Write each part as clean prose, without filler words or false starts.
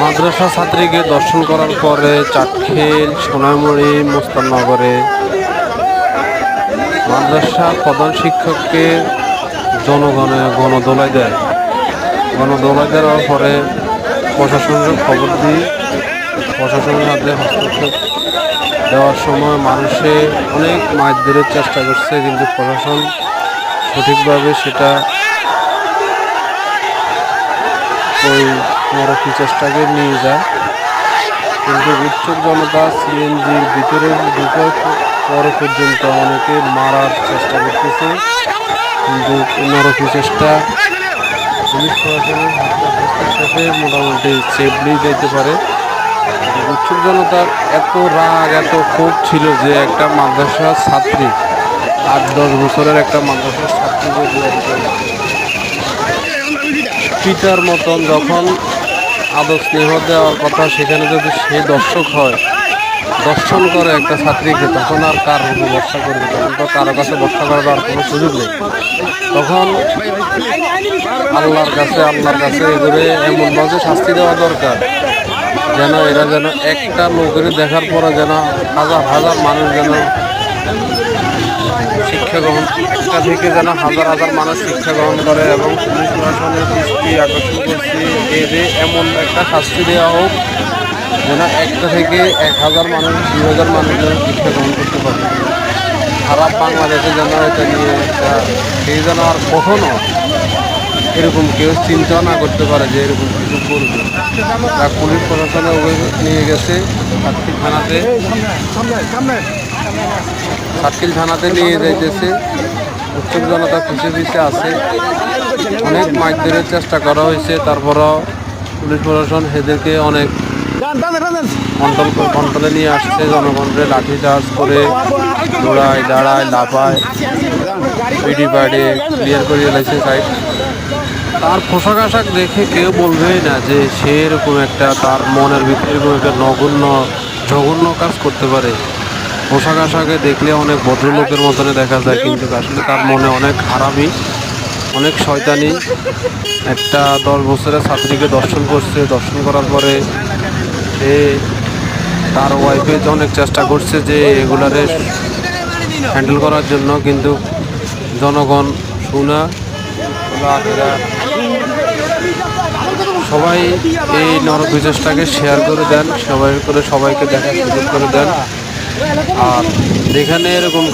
মাদ্রাসা ছাত্রীকে দর্শন করার পরে চাটখিল, সোনামুড়ি, মুস্তাননগরে মাদ্রাসা প্রধান শিক্ষককে জনগণে গণদোলাই দেয়। গণদোলাই দেওয়ার পরে প্রশাসনের খবর দিই, প্রশাসনের হাতে হস্তক্ষেপ দেওয়ার সময় মানুষে অনেক মারধরের চেষ্টা করছে, কিন্তু প্রশাসন সঠিকভাবে সেটা ওই নরকী চেষ্টাকে নিয়ে যায়। কিন্তু উৎসুক জনতা সিএনজির ভিতরে ঢুকার পরে পর্যন্ত অনেকে মারার চেষ্টা করতেছে, কিন্তু নরকী চেষ্টা পুলিশ প্রশাসনের সাথে মোটামুটি সেফলি যেতে পারে। উৎসুক জনতার এত রাগ, এত ক্ষোভ ছিল যে একটা মাদ্রাসার ছাত্রী, 8-10 বছরের একটা মাদ্রাসার ছাত্রীকে পিতার মতন যখন আদর স্নেহ দেওয়ার কথা, সেখানে যদি সে দর্শক হয়, দর্শন করে একটা ছাত্রীকে, তখন আর কার উপর ভরসা করবে? তখন তো কারো কাছে ভরসা করার আর কোনো সুযোগ নেই। তখন আল্লাহর কাছে এগুলো এমনভাবে শাস্তি দেওয়া দরকার যেন এরা যেন একটা লোকের দেখার পরে যেন হাজার হাজার মানুষ যেন শিক্ষা গ্রহণ, একটা থেকে যেন হাজার হাজার মানুষ শিক্ষা গ্রহণ করে। এবং পুলিশ প্রশাসনের দৃষ্টি আকর্ষণ করছি যে এমন একটা শাস্তি দেওয়া হোক যেন একটা থেকে 1000 মানুষ, 2000 মানুষ যেন শিক্ষা গ্রহণ করতে পারে। সারা বাংলাদেশে যেন এটা নিয়ে সেই যেন আর কখনো এরকম কেউ চিন্তা না করতে পারে যে এরকম কিছু করবে। তা পুলিশ প্রশাসনে নিয়ে গেছে সাতকিল থানাতে নিয়ে যাইতেছে। উৎসুক জনতা পিছিয়ে পিছিয়ে আছে, অনেক মারধরের চেষ্টা করা হয়েছে। তারপরও পুলিশ প্রশাসন এদেরকে অনেক কন্ট্রোলে নিয়ে আসছে। জনগণকে লাঠি চার্জ করে দৌড়ায়, দাঁড়ায়, লাফায়, পিডি পাড়ে ক্লিয়ার করে এলাইছে সাইড। তার পোশাক আশাক দেখে কেউ বলবেই না যে সে এরকম একটা, তার মনের ভিতরে এরকম একটা জঘন্য কাজ করতে পারে। পোশাক আশাকে দেখলে অনেক ভদ্রলোকের মতনে দেখা যায়, কিন্তু আসলে তার মনে অনেক হারামি, অনেক শয়তানি। একটা 10 বছরের ছাত্রীকে দর্শন করছে, দর্শন করার পরে সে তার ওয়াইফে অনেক চেষ্টা করছে যে এগুলারে হ্যান্ডেল করার জন্য, কিন্তু জনগণ শুনা সবাই এই নরকী চেষ্টাকে শেয়ার করে দেন, সবাইকে দেখার সুযোগ করে দেন। আর যেখানে এরকম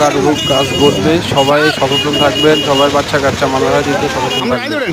কাজ ঘটবে সবাই সচেতন থাকবেন, সবাই বাচ্চা কাচ্চা মাথায় দিতে সচেতন থাকবেন।